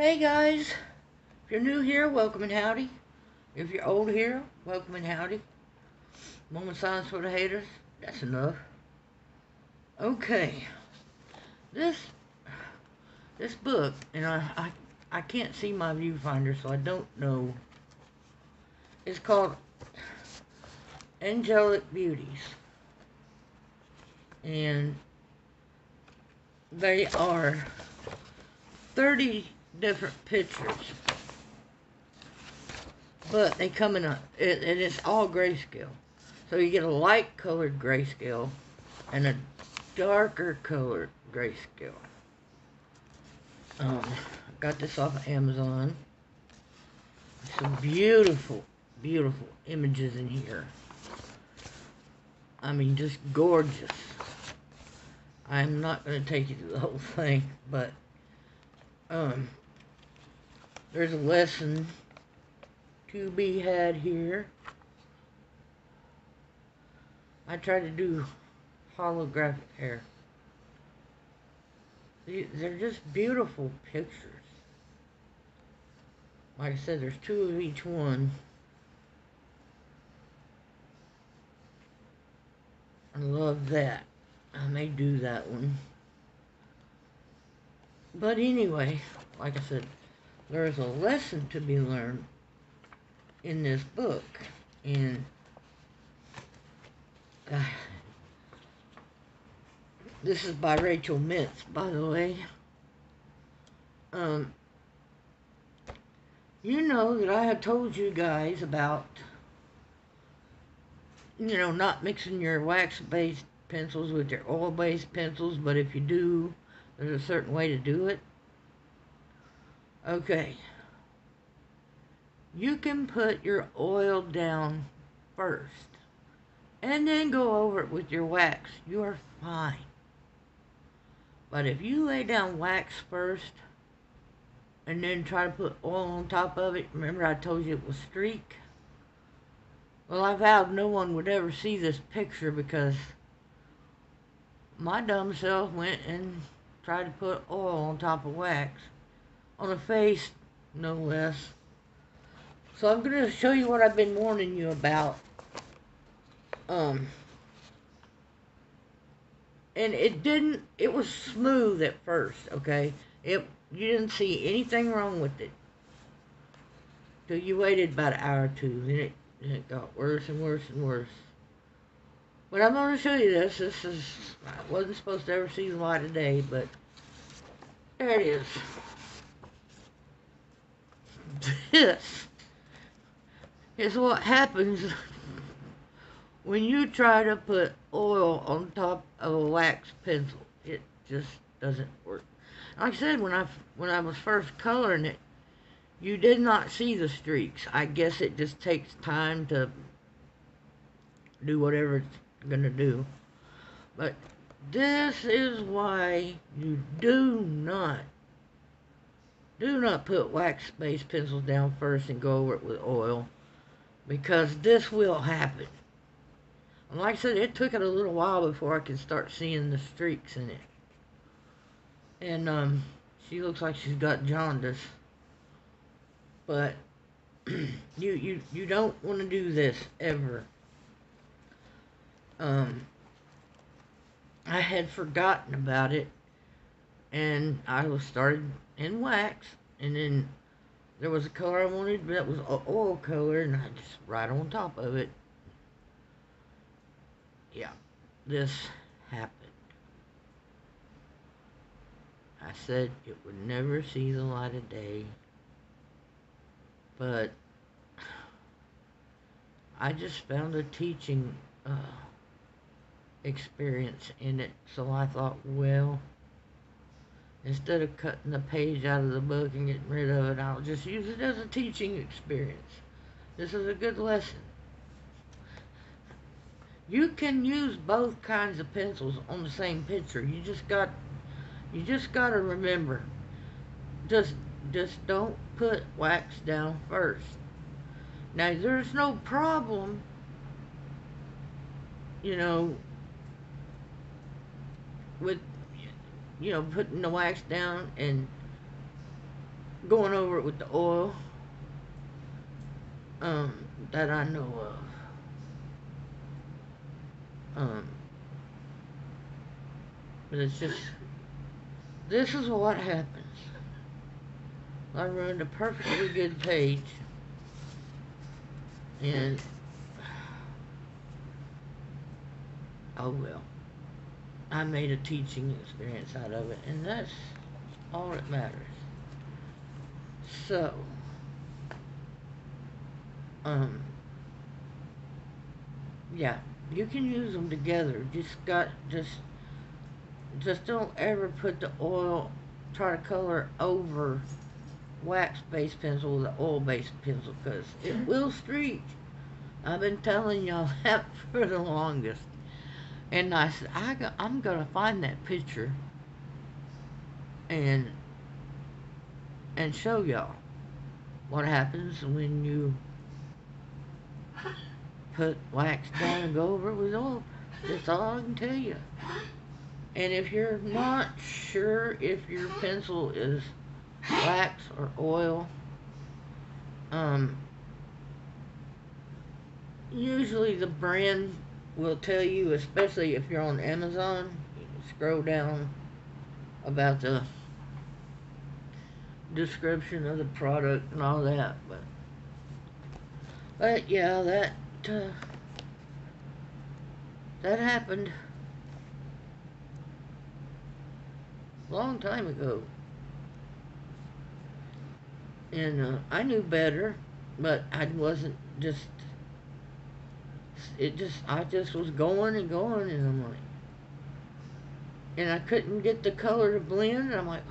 Hey guys, if you're new here, welcome and howdy. If you're old here, welcome and howdy. Moment of silence for the haters. That's enough. Okay, this book, and I can't see my viewfinder, so I don't know. It's called Angelic Beauties, and they are 30 different pictures. But they come in and it's all grayscale. So you get a light colored grayscale and a darker colored grayscale. Got this off of Amazon. Some beautiful, beautiful images in here. I mean, just gorgeous. I'm not going to take you through the whole thing, but there's a lesson to be had here. I tried to do holographic hair. They're just beautiful pictures. Like I said, there's 2 of each one. I love that. I may do that one. But anyway, like I said, there's a lesson to be learned in this book. And this is by Rachel Mintz, by the way. You know that I have told you guys about, not mixing your wax-based pencils with your oil-based pencils, but if you do, there's a certain way to do it. Okay. You can put your oil down first, and then go over it with your wax. You are fine. But if you lay down wax first, and then try to put oil on top of it, remember I told you it was streak? Well, I vowed no one would ever see this picture because my dumb self went and tried to put oil on top of wax. On a face, no less. So I'm going to show you what I've been warning you about. And it was smooth at first, okay? You didn't see anything wrong with it. Till you waited about an hour or two, then it got worse and worse and worse. But I'm going to show you this. I wasn't supposed to ever see the light of day, but there it is. This is what happens when you try to put oil on top of a wax pencil. It just doesn't work. Like I said, when I was first coloring it, you did not see the streaks. I guess it just takes time to do whatever it's going to do. But this is why you do not put wax-based pencils down first and go over it with oil, because this will happen. And like I said, it took it a little while before I could start seeing the streaks in it. And she looks like she's got jaundice. But you don't want to do this ever. I had forgotten about it, and I was started in wax, and then there was a color I wanted, but that was an oil color, and I just right on top of it. Yeah, this happened. I said it would never see the light of day, but I just found a teaching experience in it, so I thought, well, instead of cutting the page out of the book and getting rid of it, I'll just use it as a teaching experience. This is a good lesson. You can use both kinds of pencils on the same picture. You just got to remember, just don't put wax down first. Now, there's no problem, with putting the wax down and going over it with the oil that I know of. But it's just, this is what happens. I ruined a perfectly good page, and oh well. I made a teaching experience out of it, and that's all that matters. So, yeah, you can use them together. Just don't ever put the oil, try to color over wax-based pencil with an oil-based pencil, because it will streak. I've been telling y'all that for the longest. And I said, I'm going to find that picture and show y'all what happens when you put wax down and go over it with oil. That's all I can tell you. And if you're not sure if your pencil is wax or oil, usually the brand will tell you, especially if you're on Amazon. You can scroll down about the description of the product and all that. But yeah, that happened a long time ago. And I knew better, but I wasn't just, I just was going and going, and I'm like, and I couldn't get the color to blend, and I'm like,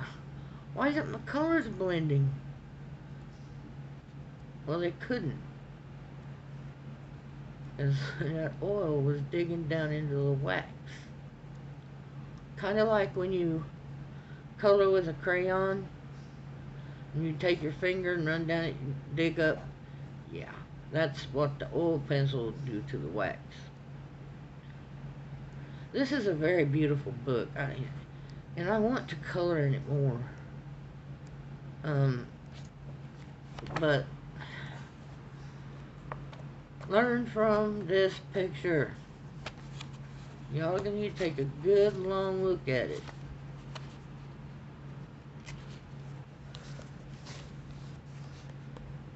why isn't my colors blending? Well, they couldn't, as that oil was digging down into the wax. Kind of like when you color with a crayon, and you take your finger and run down it and dig up. Yeah, that's what the oil pencil will do to the wax. This is a very beautiful book, and I want to color in it more. But learn from this picture. Y'all are gonna need to take a good long look at it.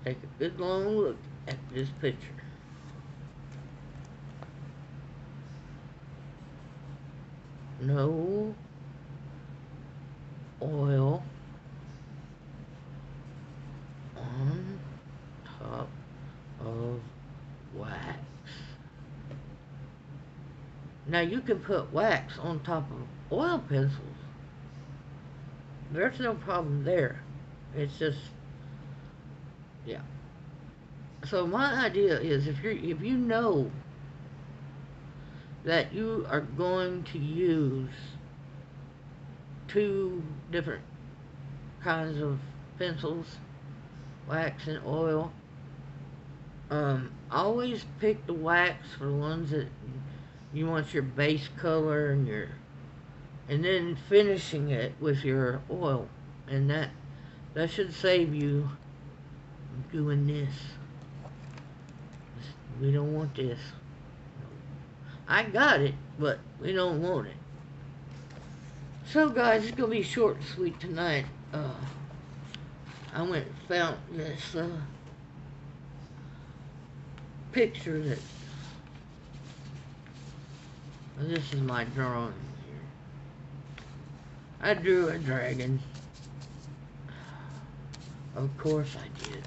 Take a good long look at this picture. No oil on top of wax. Now you can put wax on top of oil pencils. There's no problem there. It's just, yeah. So my idea is, if you know that you are going to use two different kinds of pencils, wax and oil, always pick the wax for the ones that you want your base color, and then finishing it with your oil, and that should save you doing this. We don't want this. I got it, but we don't want it. So guys, it's gonna be short and sweet tonight. I went and found this picture that, this is my drawing here. I drew a dragon. Of course I did.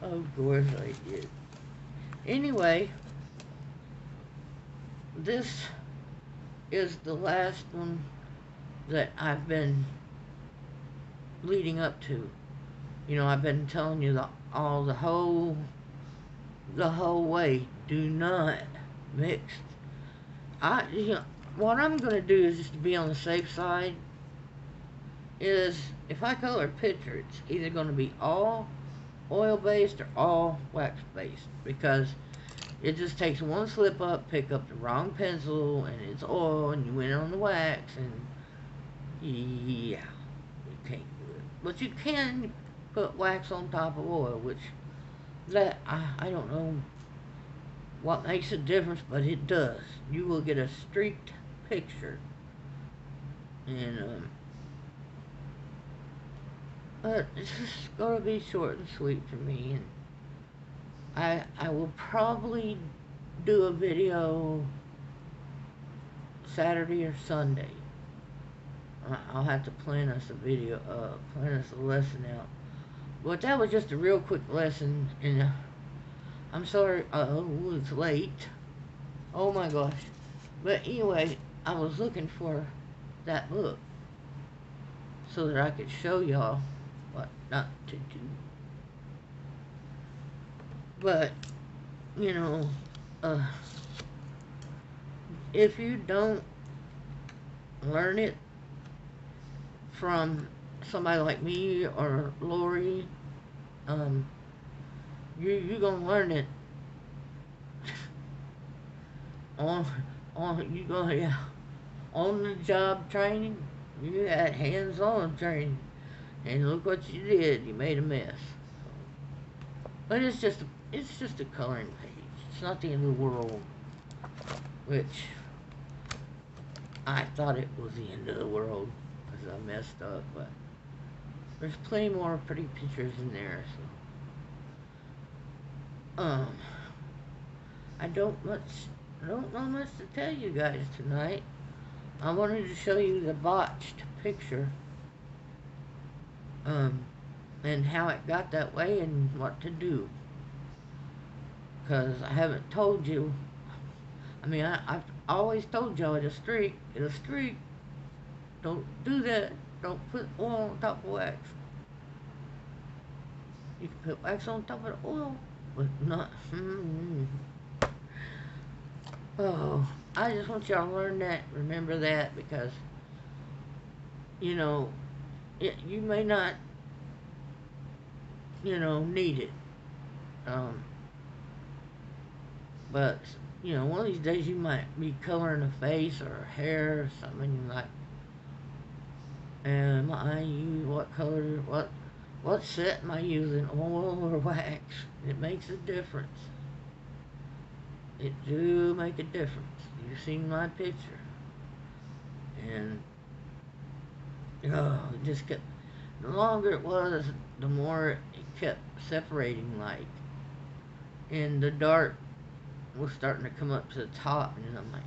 Of course I did. Anyway, this is the last one that I've been leading up to. You know, I've been telling you the whole way, do not mix. What I'm gonna do is, just to be on the safe side, is if I color a picture, it's either gonna be all oil based or all wax based, because it just takes one slip up, pick up the wrong pencil, and it's oil, and you went on the wax, and yeah, you can't But you can put wax on top of oil, which I don't know what makes a difference, but it does. You will get a streaked picture. And but it's just gonna be short and sweet for me, and I will probably do a video Saturday or Sunday. I'll have to plan us a video, plan us a lesson out. But that was just a real quick lesson, and I'm sorry, it's late. Oh my gosh. But anyway, I was looking for that book so that I could show y'all what not to do. But, you know, if you don't learn it from somebody like me or Lori, you're gonna learn it on on the job training. You had hands-on training, and look what you did. You made a mess. But it's just a coloring page. It's not the end of the world, which I thought it was the end of the world because I messed up. But there's plenty more pretty pictures in there. So I don't know much to tell you guys tonight. I wanted to show you the botched picture, and how it got that way and what to do. Because I haven't told you. I mean, I've always told y'all it's a streak. Don't do that. Don't put oil on top of wax. You can put wax on top of the oil, but not. Oh, I just want y'all to learn that. Remember that, because you know, you may not, need it. But one of these days you might be coloring a face or hair or something like. Am I use what color? What set am I using? Oil or wax? It makes a difference. It do make a difference. You've seen my picture, and it just kept. The longer it was, the more it kept separating, like, and the dark was starting to come up to the top, and I'm like,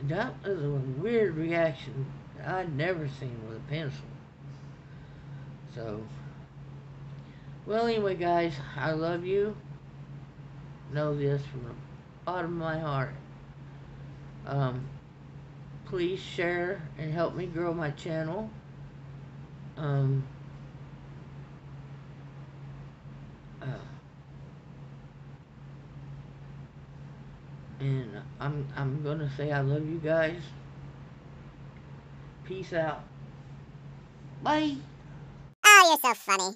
that was a weird reaction I'd never seen with a pencil. So, well, anyway, guys, I love you. Know this from the bottom of my heart. Please share and help me grow my channel. And I'm gonna say I love you guys. Peace out. Bye. Oh, you're so funny.